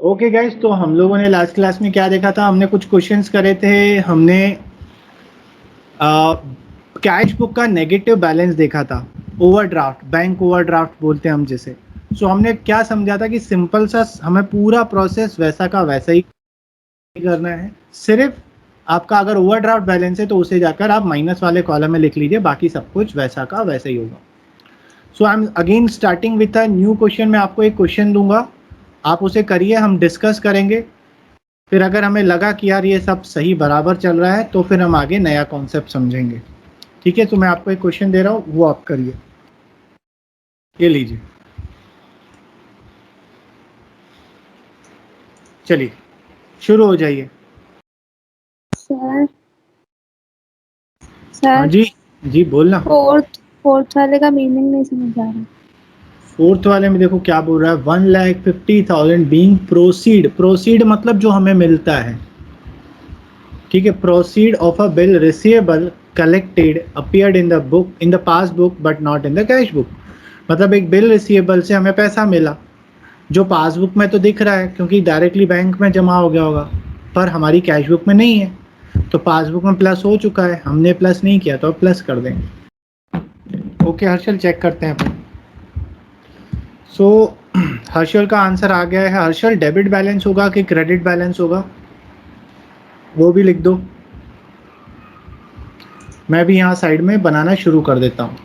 Okay guys, तो हम लोगों ने लास्ट क्लास में क्या देखा था? हमने कुछ क्वेश्चंस करे थे। हमने कैश बुक का नेगेटिव बैलेंस देखा था। ओवरड्राफ्ट, बैंक ओवरड्राफ्ट बोलते हैं हम जिसे। सो हमने क्या समझा था कि सिंपल सा हमें पूरा प्रोसेस वैसा का वैसा ही करना है। सिर्फ आपका अगर ओवरड्राफ्ट बैलेंस है तो उसे जाकर आप माइनस वाले कॉलम में लिख लीजिए, बाकी सब कुछ वैसा का वैसा ही होगा। So I am again starting with a new question. मैं आपको एक क्वेश्चन दूंगा, आप उसे करिए, हम डिस्कस करेंगे। फिर अगर हमें लगा कि यार ये सब सही बराबर चल रहा है तो फिर हम आगे नया कॉन्सेप्ट समझेंगे। ठीक है, तो मैं आपको एक क्वेश्चन दे रहा हूँ, वो आप करिए। ये लीजिए, चलिए शुरू हो जाइए। सर हाँ सर जी, जी बोलना। फोर्थ वाले का मीनिंग नहीं समझ आ रहा। फोर्थ वाले में देखो क्या बोल रहा है, 1,50,000 बीइंग प्रोसीड। प्रोसीड मतलब जो हमें मिलता है, ठीक है। Proceed of a bill receivable collected appeared in the book, in the pass book but not in the cash book. मतलब एक बिल रिसीवेबल से हमें पैसा मिला जो पासबुक में तो दिख रहा है क्योंकि डायरेक्टली बैंक में जमा हो गया होगा, पर हमारी कैश बुक में नहीं है। तो पासबुक में प्लस हो चुका है, हमने प्लस नहीं किया तो अब प्लस कर देंगे। ओके हर्षल, चेक करते हैं अपन। सो हर्षल का आंसर आ गया है। हर्षल, डेबिट बैलेंस होगा कि क्रेडिट बैलेंस होगा, वो भी लिख दो। मैं भी यहाँ साइड में बनाना शुरू कर देता हूँ।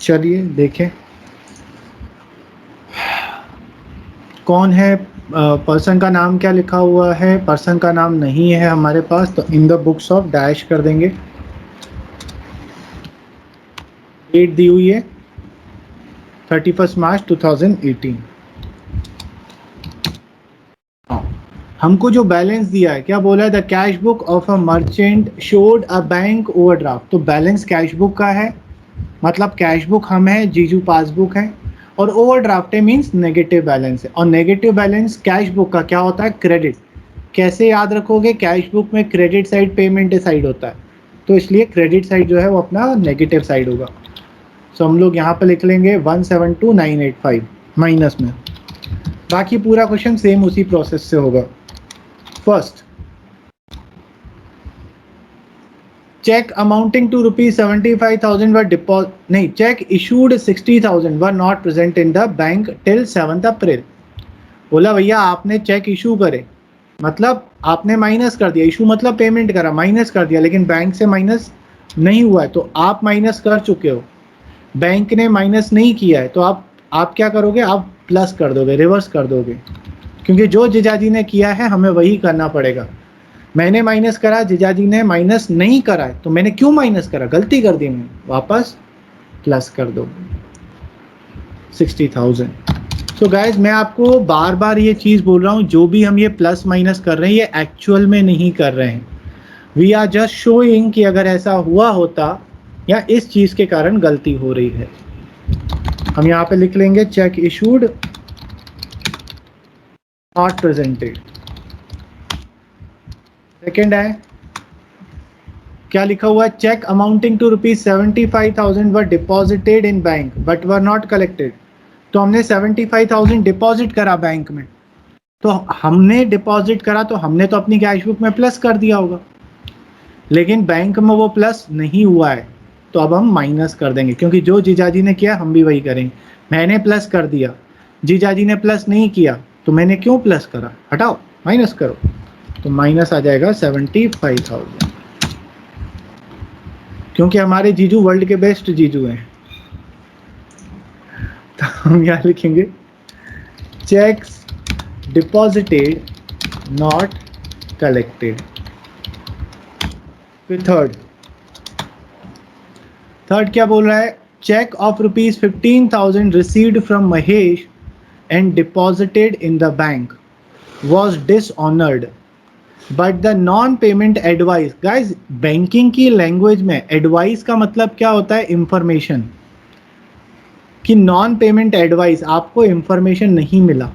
चलिए देखें कौन है। पर्सन का नाम क्या लिखा हुआ है? पर्सन का नाम नहीं है हमारे पास, तो in the books of dash कर देंगे। डेट दी हुई है 31 मार्च 2018। हमको जो बैलेंस दिया है, क्या बोला है? The cash book of a merchant showed a bank overdraft. तो बैलेंस कैश बुक का है, मतलब कैश बुक हम है, जीजू पासबुक है, और ओवरड्राफ्ट है मीन्स नेगेटिव बैलेंस है। और नेगेटिव बैलेंस कैश बुक का क्या होता है? क्रेडिट। कैसे याद रखोगे? कैश बुक में क्रेडिट साइड पेमेंट साइड होता है, तो इसलिए क्रेडिट साइड जो है वो अपना नेगेटिव साइड होगा। सो हम लोग यहाँ पर लिख लेंगे 172,985 माइनस में। बाकी पूरा क्वेश्चन सेम उसी प्रोसेस से होगा। First, cheque amounting to ₹75,000 were deposit, नहीं, cheque issued 60,000 were not present in the bank till 7 April. बोला भैया आपने चेक इशू करे, मतलब आपने माइनस कर दिया। इशू मतलब पेमेंट करा, माइनस कर दिया, लेकिन बैंक से माइनस नहीं हुआ है। तो आप माइनस कर चुके हो, बैंक ने माइनस नहीं किया है, तो आप क्या करोगे? आप प्लस कर दोगे, रिवर्स कर दोगे, क्योंकि जो जीजाजी ने किया है हमें वही करना पड़ेगा। मैंने माइनस करा, जीजाजी ने माइनस नहीं करा है, तो मैंने क्यों माइनस करा? गलती कर दी मैंने, वापस प्लस कर दो 60,000। सो गाइज, मैं आपको बार बार ये चीज़ बोल रहा हूँ, जो भी हम ये प्लस माइनस कर रहे हैं ये एक्चुअल में नहीं कर रहे हैं। वी आर जस्ट शोइंग कि अगर ऐसा हुआ होता या इस चीज़ के कारण गलती हो रही है। हम यहाँ पे लिख लेंगे cheque issued not presented. Second है, क्या लिखा हुआ है? Cheque amounting to ₹75,000 were deposited in bank but were not collected. तो हमने 75,000 डिपॉजिट करा बैंक में, तो हमने डिपॉजिट करा तो हमने तो अपनी कैश बुक में प्लस कर दिया होगा, लेकिन बैंक में वो प्लस नहीं हुआ है, तो अब हम माइनस कर देंगे, क्योंकि जो जीजाजी ने किया हम भी वही करेंगे। मैंने प्लस कर दिया, जीजाजी ने प्लस नहीं किया, तो मैंने क्यों प्लस करा? हटाओ, माइनस करो, तो माइनस आ जाएगा 75,000। क्योंकि हमारे जीजू वर्ल्ड के बेस्ट जीजू हैं, तो हम यहाँ लिखेंगे चेक्स डिपॉजिटेड नॉट कलेक्टेड। फिर थर्ड क्या बोल रहा है? Cheque of ₹15,000 received from Mahesh and deposited in the bank was dishonoured but the non payment advice. Guys, banking की लैंग्वेज में एडवाइस का मतलब क्या होता है? इंफॉर्मेशन। कि नॉन पेमेंट एडवाइस, आपको इंफॉर्मेशन नहीं मिला,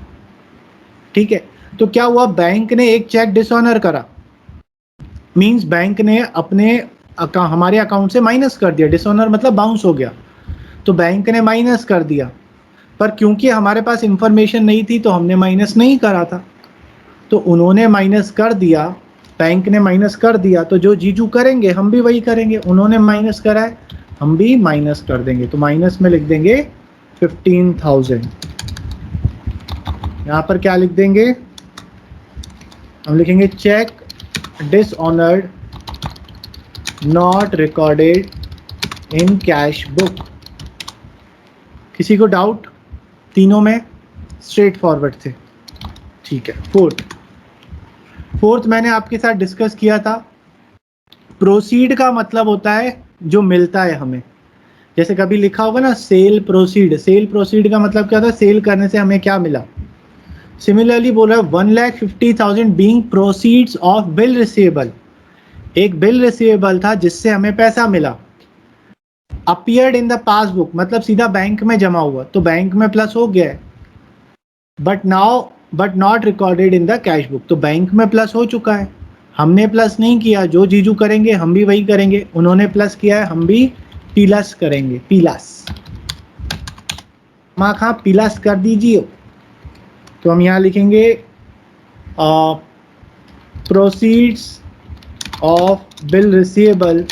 ठीक है। तो क्या हुआ? बैंक ने एक चेक डिसऑनर करा, मींस बैंक ने अपने हमारे अकाउंट से माइनस कर दिया। डिसऑनर मतलब बाउंस हो गया, तो बैंक ने माइनस कर दिया। पर क्योंकि हमारे पास इंफॉर्मेशन नहीं थी तो हमने माइनस नहीं करा था, तो उन्होंने माइनस कर दिया, बैंक ने माइनस कर दिया, तो जो जीजू करेंगे हम भी वही करेंगे। उन्होंने माइनस करा है, हम भी माइनस कर देंगे। तो माइनस में लिख देंगे 15,000। यहाँ पर क्या लिख देंगे, हम लिखेंगे cheque dishonoured not recorded in cash book. किसी को डाउट? तीनों में स्ट्रेट फॉरवर्ड थे, ठीक है। फोर्थ मैंने आपके साथ डिस्कस किया था, प्रोसीड का मतलब होता है जो मिलता है हमें। जैसे कभी लिखा होगा ना सेल प्रोसीड, सेल प्रोसीड का मतलब क्या था, सेल करने से हमें क्या मिला। सिमिलरली बोल रहा है 1,50,000 being proceeds of bill receivable, एक बिल रिसीवेबल था जिससे हमें पैसा मिला। अपीयर्ड इन द पासबुक मतलब सीधा बैंक में जमा हुआ, तो बैंक में प्लस हो गया है। But not recorded in the cash book, तो बैंक में प्लस हो चुका है, हमने प्लस नहीं किया। जो जीजू करेंगे हम भी वही करेंगे, उन्होंने प्लस किया है हम भी प्लस करेंगे। प्लस माँ खा प्लस कर दीजिए। तो हम यहाँ लिखेंगे proceeds of bill receivable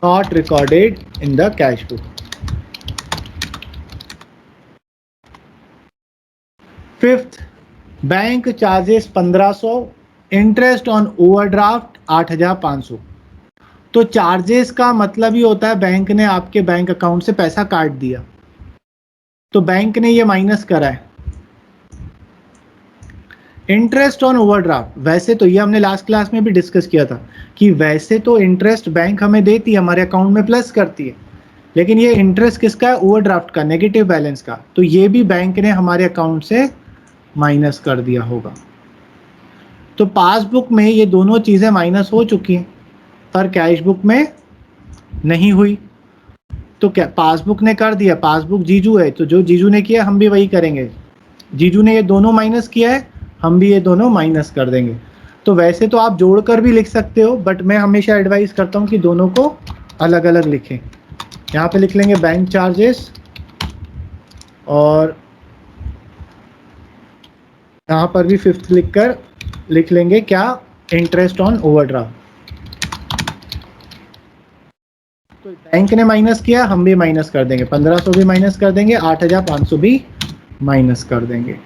not recorded in the cash book. Fifth, bank charges 1500, interest on overdraft 8,500। तो चार्जेस का मतलब ही होता है बैंक ने आपके बैंक अकाउंट से पैसा काट दिया, तो बैंक ने ये माइनस करा है। इंटरेस्ट ऑन ओवरड्राफ्ट, वैसे तो ये हमने लास्ट क्लास में भी डिस्कस किया था कि वैसे तो इंटरेस्ट बैंक हमें देती है, हमारे अकाउंट में प्लस करती है, लेकिन ये इंटरेस्ट किसका है, ओवरड्राफ्ट का, नेगेटिव बैलेंस का, तो ये भी बैंक ने हमारे अकाउंट से माइनस कर दिया होगा। तो पासबुक में ये दोनों चीज़ें माइनस हो चुकी हैं, पर कैश बुक में नहीं हुई। तो क्या पासबुक ने कर दिया, पासबुक जीजू है, तो जो जीजू ने किया हम भी वही करेंगे। जीजू ने ये दोनों माइनस किया है, हम भी ये दोनों माइनस कर देंगे। तो वैसे तो आप जोड़कर भी लिख सकते हो, बट मैं हमेशा एडवाइस करता हूँ कि दोनों को अलग अलग लिखें। यहाँ पे लिख लेंगे बैंक चार्जेस, और यहाँ पर भी फिफ्थ लिखकर लिख लेंगे क्या, इंटरेस्ट ऑन ओवरड्राफ्ट। तो बैंक ने माइनस किया, हम भी माइनस कर देंगे, 1500 भी माइनस कर देंगे, 8,500 भी माइनस कर देंगे।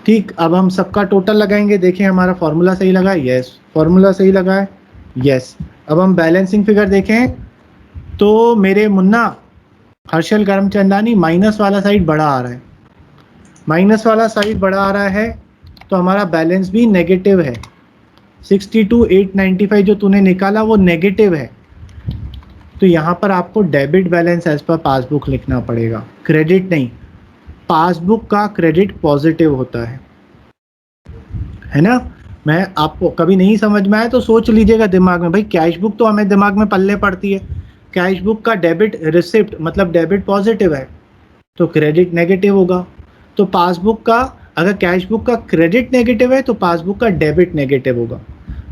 ठीक, अब हम सबका टोटल लगाएंगे, देखें हमारा फॉर्मूला सही लगा है, यस। फॉर्मूला सही लगा है, यस। अब हम बैलेंसिंग फिगर देखें तो मेरे मुन्ना हर्षल करमचंदानी माइनस वाला साइड बड़ा आ रहा है, माइनस वाला साइड बड़ा आ रहा है, तो हमारा बैलेंस भी नेगेटिव है। 62,895 जो तूने निकाला वो नेगेटिव है, तो यहाँ पर आपको debit balance as per passbook लिखना पड़ेगा, क्रेडिट नहीं। पासबुक का क्रेडिट पॉजिटिव होता है ना। मैं आपको कभी नहीं समझ में आया तो सोच लीजिएगा दिमाग में, भाई कैश बुक तो हमें दिमाग में पल्ले पड़ती है, कैश बुक का डेबिट रिसिप्ट मतलब डेबिट पॉजिटिव है तो क्रेडिट नेगेटिव होगा। तो पासबुक का अगर कैश बुक का क्रेडिट नेगेटिव है तो पासबुक का डेबिट नेगेटिव होगा।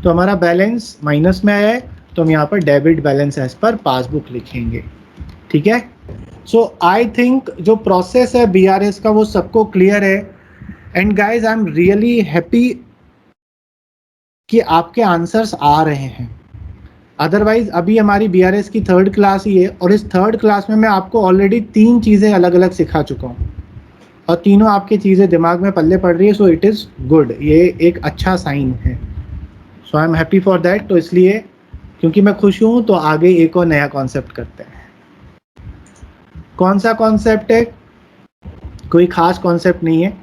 तो हमारा बैलेंस माइनस में आया है, तो हम यहाँ पर debit balance as per passbook लिखेंगे, ठीक है। सो आई थिंक जो प्रोसेस है बीआरएस का वो सबको क्लियर है। And guys I am really happy कि आपके आंसर्स आ रहे हैं। अदरवाइज अभी हमारी बीआरएस की थर्ड क्लास ही है, और इस थर्ड क्लास में मैं आपको ऑलरेडी 3 चीज़ें अलग अलग सिखा चुका हूँ, और तीनों आपकी चीज़ें दिमाग में पल्ले पड़ रही है। सो इट इज़ गुड, ये एक अच्छा साइन है। So I am happy for that. तो इसलिए क्योंकि मैं खुश हूँ तो आगे एक और नया कॉन्सेप्ट करते हैं। कौन सा कॉन्सेप्ट है? कोई खास कॉन्सेप्ट नहीं है।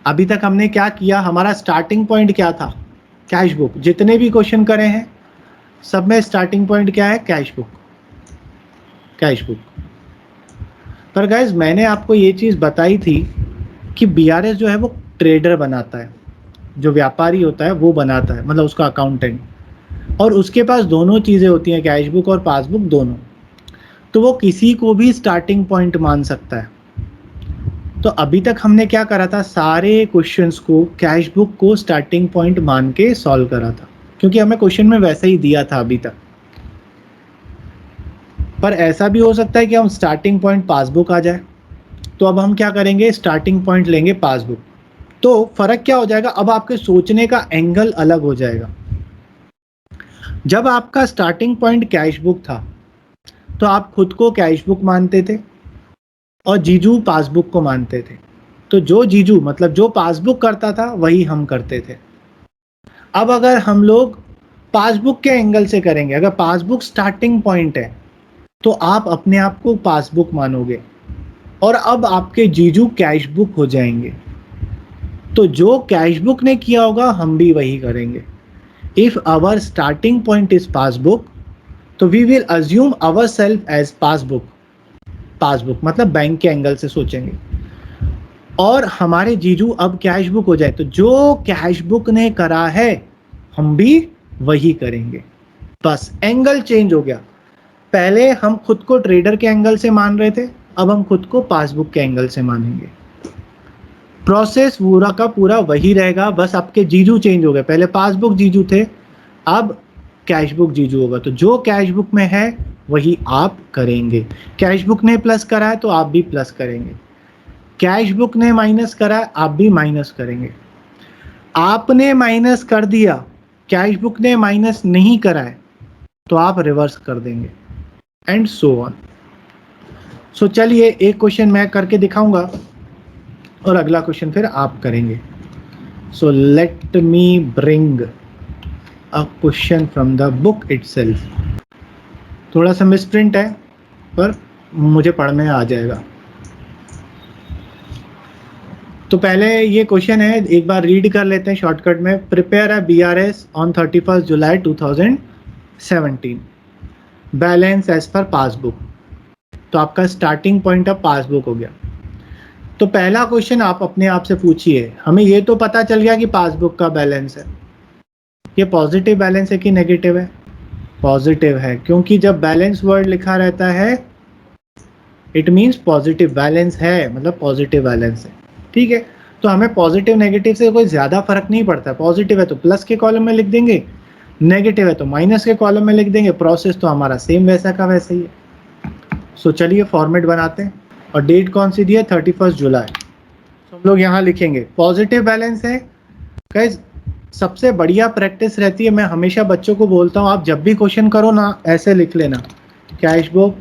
अभी तक हमने क्या किया, हमारा स्टार्टिंग पॉइंट क्या था, कैश बुक। जितने भी क्वेश्चन करे हैं सब में स्टार्टिंग पॉइंट क्या है, कैश बुक, कैश बुक। पर गाइज मैंने आपको ये चीज़ बताई थी कि बीआरएस जो है वो ट्रेडर बनाता है, जो व्यापारी होता है वो बनाता है, मतलब उसका अकाउंटेंट, और उसके पास दोनों चीज़ें होती हैं, कैश बुक और पासबुक दोनों। तो वो किसी को भी स्टार्टिंग पॉइंट मान सकता है। तो अभी तक हमने क्या करा था, सारे क्वेश्चंस को कैश बुक को स्टार्टिंग पॉइंट मान के सॉल्व करा था, क्योंकि हमें क्वेश्चन में वैसे ही दिया था अभी तक। पर ऐसा भी हो सकता है कि हम स्टार्टिंग पॉइंट पासबुक आ जाए, तो अब हम क्या करेंगे, स्टार्टिंग पॉइंट लेंगे पासबुक। तो फर्क क्या हो जाएगा, अब आपके सोचने का एंगल अलग हो जाएगा। जब आपका स्टार्टिंग पॉइंट कैश बुक था तो आप खुद को कैश बुक मानते थे और जीजू पासबुक को मानते थे। तो जो जीजू मतलब जो पासबुक करता था वही हम करते थे। अब अगर हम लोग पासबुक के एंगल से करेंगे, अगर पासबुक स्टार्टिंग पॉइंट है तो आप अपने आप को पासबुक मानोगे और अब आपके जीजू कैश बुक हो जाएंगे। तो जो कैश बुक ने किया होगा हम भी वही करेंगे। If our starting point is passbook तो we will assume ourself as passbook. Passbook मतलब बैंक के एंगल से सोचेंगे और हमारे जीजू अब कैश बुक हो जाए तो जो कैश बुक ने करा है हम भी वही करेंगे। बस एंगल चेंज हो गया। पहले हम खुद को ट्रेडर के एंगल से मान रहे थे, अब हम खुद को पासबुक के एंगल से मानेंगे। प्रोसेस पूरा का पूरा वही रहेगा, बस आपके जीजू चेंज हो गए। पहले पासबुक जीजू थे, अब कैश बुक जीजू होगा। तो जो कैश बुक में है वही आप करेंगे। कैश बुक ने प्लस करा है तो आप भी प्लस करेंगे, कैश बुक ने माइनस करा है आप भी माइनस करेंगे। आपने माइनस कर दिया, कैश बुक ने माइनस नहीं करा है तो आप रिवर्स कर देंगे एंड सो ऑन। सो चलिए एक क्वेश्चन मैं करके दिखाऊंगा और अगला क्वेश्चन फिर आप करेंगे। So let me bring a question from the book itself. थोड़ा सा मिसप्रिंट है पर मुझे पढ़ने आ जाएगा। तो पहले ये क्वेश्चन है, एक बार रीड कर लेते हैं शॉर्टकट में। Prepare a BRS on 31 July 2017, balance as per passbook. तो आपका स्टार्टिंग पॉइंट अब पासबुक हो गया। तो पहला क्वेश्चन आप अपने आप से पूछिए, हमें ये तो पता चल गया कि पासबुक का बैलेंस है, ये पॉजिटिव बैलेंस है कि नेगेटिव है? पॉजिटिव है, क्योंकि जब बैलेंस वर्ड लिखा रहता है इट मीन्स पॉजिटिव बैलेंस है, मतलब पॉजिटिव बैलेंस है। ठीक है, तो हमें पॉजिटिव नेगेटिव से कोई ज़्यादा फर्क नहीं पड़ता। पॉजिटिव है तो प्लस के कॉलम में लिख देंगे, नेगेटिव है तो माइनस के कॉलम में लिख देंगे। प्रोसेस तो हमारा सेम वैसा का वैसा ही है। सो चलिए फॉर्मेट बनाते हैं और डेट कौन सी दी है, 31 जुलाई। तो हम लोग यहाँ लिखेंगे पॉजिटिव बैलेंस है। गाइस सबसे बढ़िया प्रैक्टिस रहती है, मैं हमेशा बच्चों को बोलता हूँ, आप जब भी क्वेश्चन करो ना ऐसे लिख लेना, कैश बुक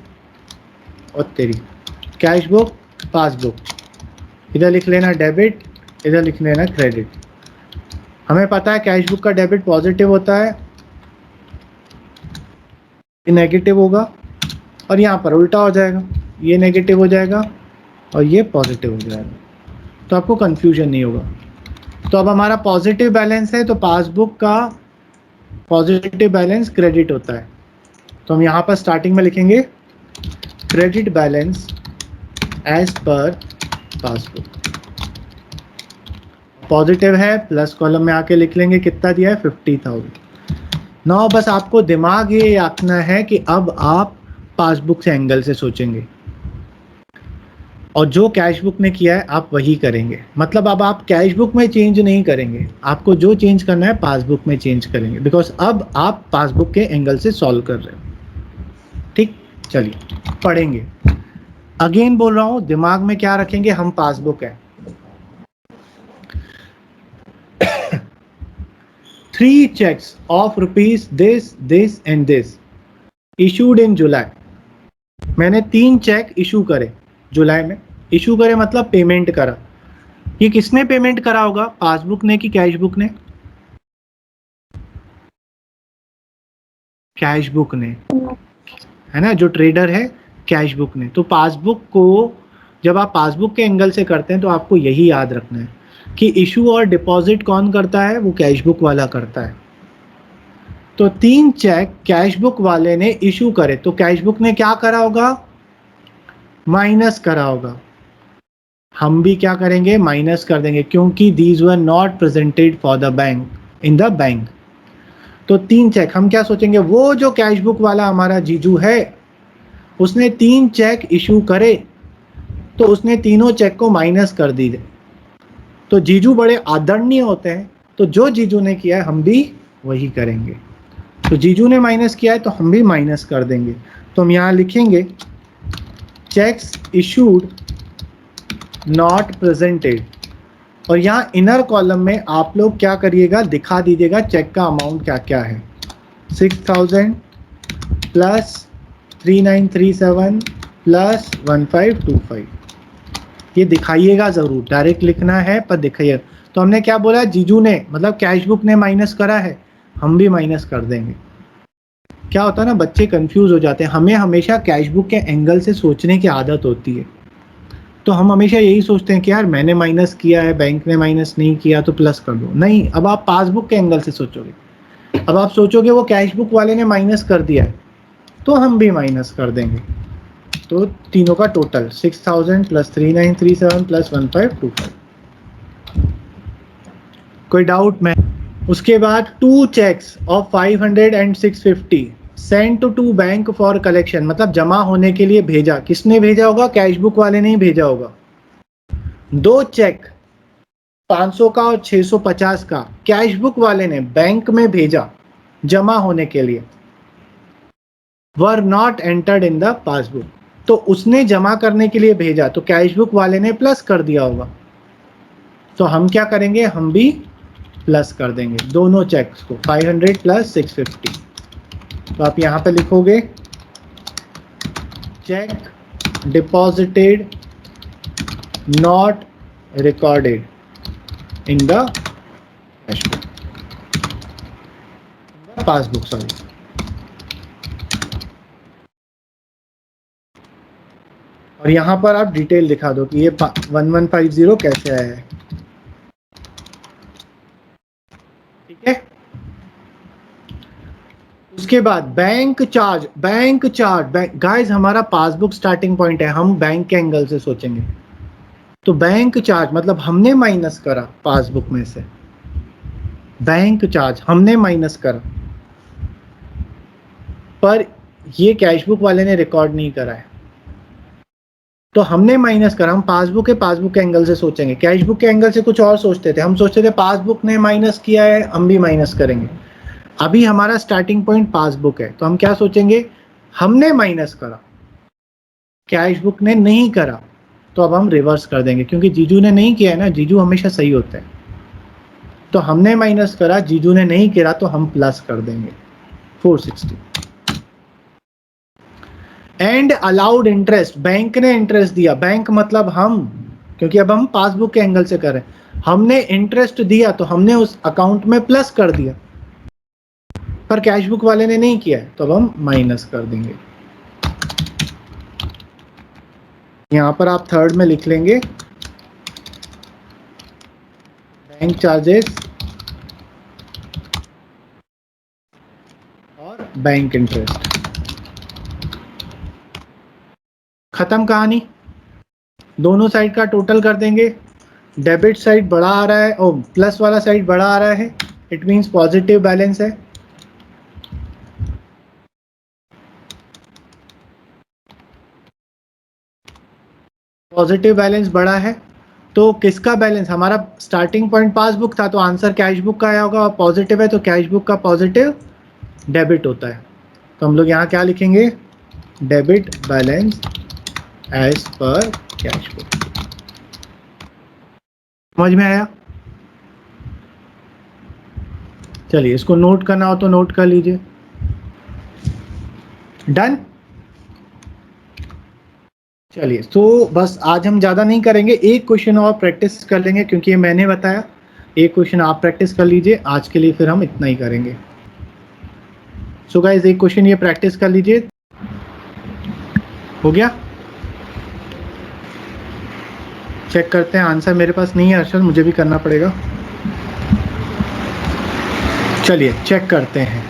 और तेरी कैश बुक पासबुक, इधर लिख लेना डेबिट, इधर लिख लेना क्रेडिट। हमें पता है कैश बुक का डेबिट पॉजिटिव होता है, ये नेगेटिव होगा और यहाँ पर उल्टा हो जाएगा, ये नेगेटिव हो जाएगा और ये पॉजिटिव हो जाएगा, तो आपको कंफ्यूजन नहीं होगा। तो अब हमारा पॉजिटिव बैलेंस है तो पासबुक का पॉजिटिव बैलेंस क्रेडिट होता है। तो हम यहाँ पर स्टार्टिंग में लिखेंगे credit balance as per passbook. Positive है, प्लस कॉलम में आके लिख लेंगे कितना दिया है, 50,000। नाउ बस आपको दिमाग ये रखना है कि अब आप पासबुक से एंगल से सोचेंगे और जो कैश बुक ने किया है आप वही करेंगे। मतलब अब आप कैश बुक में चेंज नहीं करेंगे, आपको जो चेंज करना है पासबुक में चेंज करेंगे, बिकॉज अब आप पासबुक के एंगल से सॉल्व कर रहे हो। ठीक, चलिए पढ़ेंगे। अगेन बोल रहा हूं, दिमाग में क्या रखेंगे, हम पासबुक है। 3 checks of rupees this and this issued in July। मैंने 3 चेक इशू करे जुलाई में। इशू करे मतलब पेमेंट करा। ये किसने पेमेंट करा होगा, पासबुक ने कि कैश बुक ने? कैश बुक ने, है ना, जो ट्रेडर है कैश बुक ने। तो पासबुक को जब आप पासबुक के एंगल से करते हैं तो आपको यही याद रखना है कि इशू और डिपॉजिट कौन करता है, वो कैश बुक वाला करता है। तो 3 चेक कैश बुक वाले ने इशू करे तो कैश बुक ने क्या करा होगा, माइनस करा होगा। हम भी क्या करेंगे, माइनस कर देंगे, क्योंकि these were not presented for the bank in the bank. तो 3 चेक हम क्या सोचेंगे, वो जो कैश बुक वाला हमारा जीजू है उसने 3 चेक इशू करे तो उसने तीनों चेक को माइनस कर दी। तो जीजू बड़े आदरणीय होते हैं, तो जो जीजू ने किया है हम भी वही करेंगे। तो जीजू ने माइनस किया है तो हम भी माइनस कर देंगे। तो हम यहाँ लिखेंगे चेक्स इशूड नॉट प्रेजेंटेड, और यहाँ इनर कॉलम में आप लोग क्या करिएगा, दिखा दीजिएगा चेक का अमाउंट क्या क्या है। 6000 प्लस 3937 प्लस 1525, ये दिखाइएगा ज़रूर, डायरेक्ट लिखना है पर दिखाइए। तो हमने क्या बोला, जीजू ने मतलब कैश बुक ने माइनस करा है, हम भी माइनस कर देंगे। क्या होता है ना, बच्चे कंफ्यूज हो जाते हैं, हमें हमेशा कैश बुक के एंगल से सोचने की आदत होती है। तो हम हमेशा यही सोचते हैं कि यार मैंने माइनस किया है, बैंक ने माइनस नहीं किया तो प्लस कर दो। नहीं, अब आप पासबुक के एंगल से सोचोगे। अब आप सोचोगे वो कैश बुक वाले ने माइनस कर दिया है तो हम भी माइनस कर देंगे। तो तीनों का टोटल 6000 प्लस 3937 प्लस 1525। कोई डाउट में? उसके बाद 2 cheques of 500 and 650 send to bank for collection, मतलब जमा होने के लिए भेजा। किसने भेजा होगा? कैश बुक वाले ने ही भेजा होगा। 2 चेक 500 का और 650 का कैश बुक वाले ने बैंक में भेजा जमा होने के लिए, were not entered in the passbook, तो उसने जमा करने के लिए भेजा तो कैश बुक वाले ने प्लस कर दिया होगा। तो हम क्या करेंगे, हम भी प्लस कर देंगे दोनों चेक्स को, 500 प्लस 650। तो आप यहाँ पे लिखोगे check deposited not recorded in the cash book, passbook sorry. और यहाँ पर आप डिटेल दिखा दो कि ये 1150 कैसे आया है। ठीक है, उसके बाद बैंक चार्ज। गाइस हमारा पासबुक स्टार्टिंग पॉइंट है, हम बैंक के एंगल से सोचेंगे। तो बैंक चार्ज मतलब हमने माइनस करा पासबुक में से, बैंक चार्ज हमने माइनस करा, पर ये कैश बुक वाले ने रिकॉर्ड नहीं करा है तो हमने माइनस करा। हम पासबुक के एंगल से सोचेंगे, कैश बुक के एंगल से कुछ और सोचते थे। हम सोचते थे पासबुक ने माइनस किया है, हम भी माइनस करेंगे। अभी हमारा स्टार्टिंग पॉइंट पासबुक है तो हम क्या सोचेंगे, हमने माइनस करा, कैश बुक ने नहीं करा, तो अब हम रिवर्स कर देंगे क्योंकि जीजू ने नहीं किया है ना, जीजू हमेशा सही होते हैं। तो हमने माइनस करा, जीजू ने नहीं करा, तो हम प्लस कर देंगे 460। एंड अलाउड इंटरेस्ट, बैंक ने इंटरेस्ट दिया, बैंक मतलब हम, क्योंकि अब हम पासबुक के एंगल से कर रहे हैं, हमने इंटरेस्ट दिया तो हमने उस अकाउंट में प्लस कर दिया, पर कैश बुक वाले ने नहीं किया है तो अब हम माइनस कर देंगे। यहां पर आप थर्ड में लिख लेंगे बैंक चार्जेस और बैंक इंटरेस्ट। खत्म कहानी, दोनों साइड का टोटल कर देंगे। डेबिट साइड बड़ा आ रहा है और प्लस वाला साइड बड़ा आ रहा है, इट मींस पॉजिटिव बैलेंस है। पॉजिटिव बैलेंस बड़ा है तो किसका बैलेंस, हमारा स्टार्टिंग पॉइंट पासबुक था तो आंसर कैश बुक का आया होगा, और पॉजिटिव है तो कैश बुक का पॉजिटिव डेबिट होता है। तो हम लोग यहाँ क्या लिखेंगे, debit balance as per cash book. समझ में आया? चलिए इसको नोट करना हो तो नोट कर लीजिए। डन। चलिए तो बस आज हम ज़्यादा नहीं करेंगे, एक क्वेश्चन और प्रैक्टिस कर लेंगे क्योंकि ये मैंने बताया। एक क्वेश्चन आप प्रैक्टिस कर लीजिए, आज के लिए फिर हम इतना ही करेंगे। सो गाइस एक क्वेश्चन ये प्रैक्टिस कर लीजिए। हो गया? चेक करते हैं, आंसर मेरे पास नहीं है अर्शद, मुझे भी करना पड़ेगा। चलिए चेक करते हैं।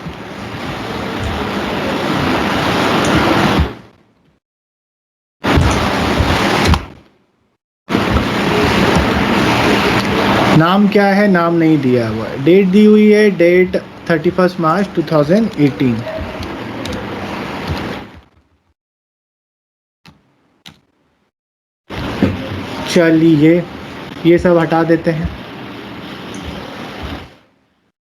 नाम क्या है? नाम नहीं दिया हुआ है। डेट दी हुई है, डेट 31 मार्च 2018। चलिए ये सब हटा देते हैं।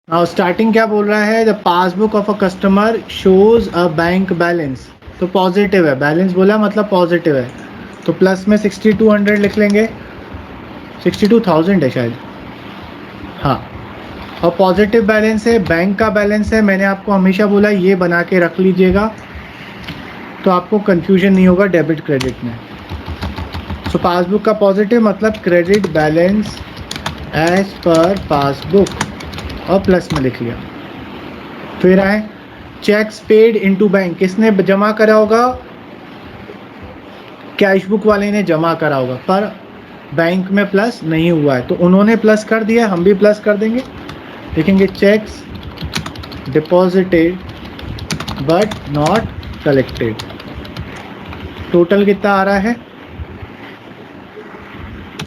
नाउ स्टार्टिंग क्या बोल रहा है, the passbook of a customer shows a bank balance तो पॉजिटिव है, बैलेंस बोला मतलब पॉजिटिव है, तो प्लस में 6200 लिख लेंगे, 62,000 है शायद, हाँ। और पॉजिटिव बैलेंस है, बैंक का बैलेंस है, मैंने आपको हमेशा बोला ये बना के रख लीजिएगा तो आपको कंफ्यूजन नहीं होगा डेबिट क्रेडिट में। सो पासबुक का पॉजिटिव मतलब credit balance as per passbook, और प्लस में लिख लिया। फिर आए चेक्स पेड इनटू बैंक, किसने जमा करा होगा, कैश बुक वाले ने जमा करा होगा, पर बैंक में प्लस नहीं हुआ है तो उन्होंने प्लस कर दिया, हम भी प्लस कर देंगे, लिखेंगे cheques deposited but not collected. Total कितना आ रहा है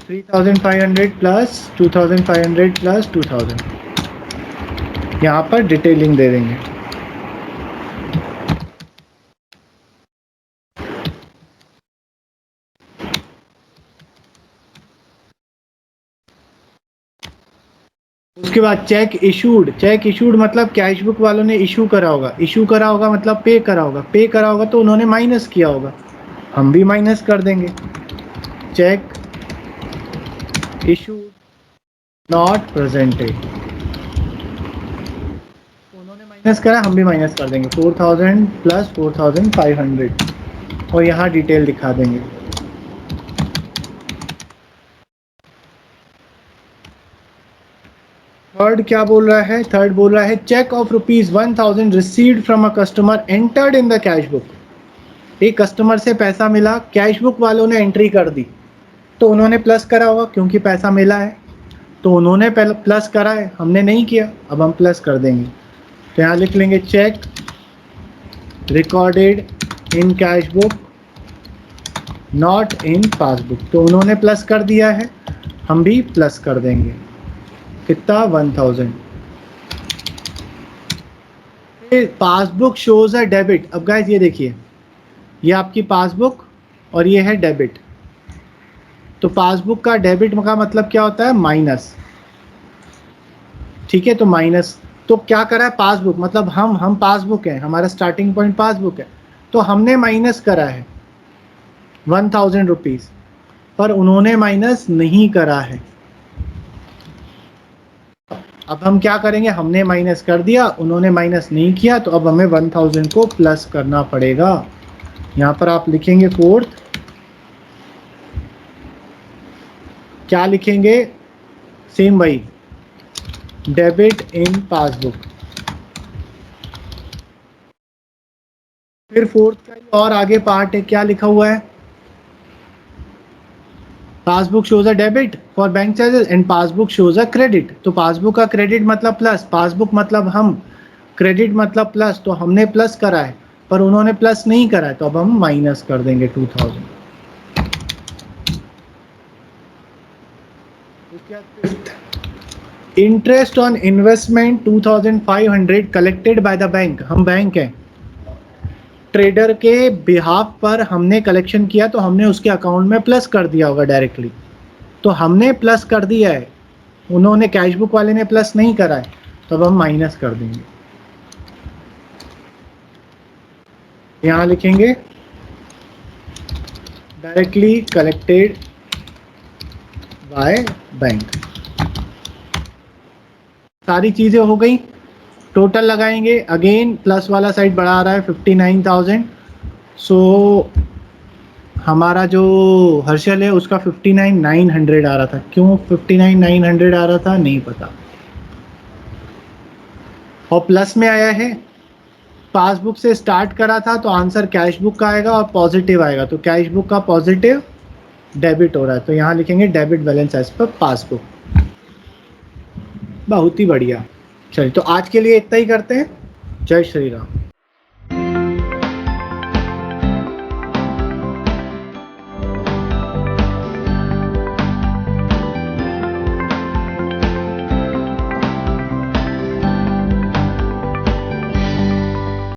3500 प्लस 2500 प्लस 2000, यहाँ पर डिटेलिंग दे देंगे। उसके बाद चेक इशूड, चेक इशूड मतलब कैश बुक वालों ने इशू करा होगा, इशू करा होगा मतलब पे करा होगा, पे करा होगा तो उन्होंने माइनस किया होगा, हम भी माइनस कर देंगे। चेक इशूड नॉट प्रेजेंटेड, उन्होंने माइनस करा, हम भी माइनस कर देंगे, 4000 प्लस 4500, और यहाँ डिटेल दिखा देंगे। थर्ड क्या बोल रहा है, थर्ड बोल रहा है cheque of ₹1000 received from a customer entered in the cash book. एक कस्टमर से पैसा मिला, कैश बुक वालों ने एंट्री कर दी तो उन्होंने प्लस करा होगा क्योंकि पैसा मिला है, तो उन्होंने प्लस करा है, हमने नहीं किया, अब हम प्लस कर देंगे। तो यहाँ लिख लेंगे cheque recorded in cash book not in passbook, तो उन्होंने प्लस कर दिया है, हम भी प्लस कर देंगे, कितना 1000। Passbook shows a debit. अब गाइस ये देखिए, ये आपकी पासबुक और ये है डेबिट, तो पासबुक का डेबिट का मतलब क्या होता है, माइनस, ठीक है, तो माइनस, तो क्या करा है पासबुक मतलब हम पासबुक है, हमारा स्टार्टिंग पॉइंट पासबुक है, तो हमने माइनस करा है 1000 रुपीज़, पर उन्होंने माइनस नहीं करा है। अब हम क्या करेंगे, हमने माइनस कर दिया, उन्होंने माइनस नहीं किया, तो अब हमें 1000 को प्लस करना पड़ेगा। यहाँ पर आप लिखेंगे फोर्थ, क्या लिखेंगे, सेम वही, डेबिट इन पासबुक। फिर फोर्थ का और आगे पार्ट है, क्या लिखा हुआ है, passbook shows a debit for bank charges and passbook shows a credit. तो पासबुक का क्रेडिट मतलब प्लस, पासबुक मतलब हम, क्रेडिट मतलब प्लस, तो हमने प्लस करा है पर उन्होंने प्लस नहीं करा है, तो अब हम माइनस कर देंगे 2000। Interest on investment 2500 collected by the bank, हम बैंक हैं, ट्रेडर के बिहाफ पर हमने कलेक्शन किया तो हमने उसके अकाउंट में प्लस कर दिया होगा डायरेक्टली, तो हमने प्लस कर दिया है, उन्होंने कैश बुक वाले ने प्लस नहीं करा है, तो अब हम माइनस कर देंगे। यहाँ लिखेंगे डायरेक्टली कलेक्टेड बाय बैंक। सारी चीज़ें हो गई, टोटल लगाएंगे, अगेन प्लस वाला साइड बढ़ा रहा है 59,000, सो हमारा जो हर्षल है उसका 59,900 आ रहा था, क्यों 59,900 आ रहा था नहीं पता, और प्लस में आया है, पासबुक से स्टार्ट करा था तो आंसर कैश बुक का आएगा और पॉजिटिव आएगा, तो कैश बुक का पॉजिटिव डेबिट हो रहा है, तो यहाँ लिखेंगे debit balance as per passbook. बहुत ही बढ़िया। चलिए तो आज के लिए इतना ही करते हैं। जय श्री राम।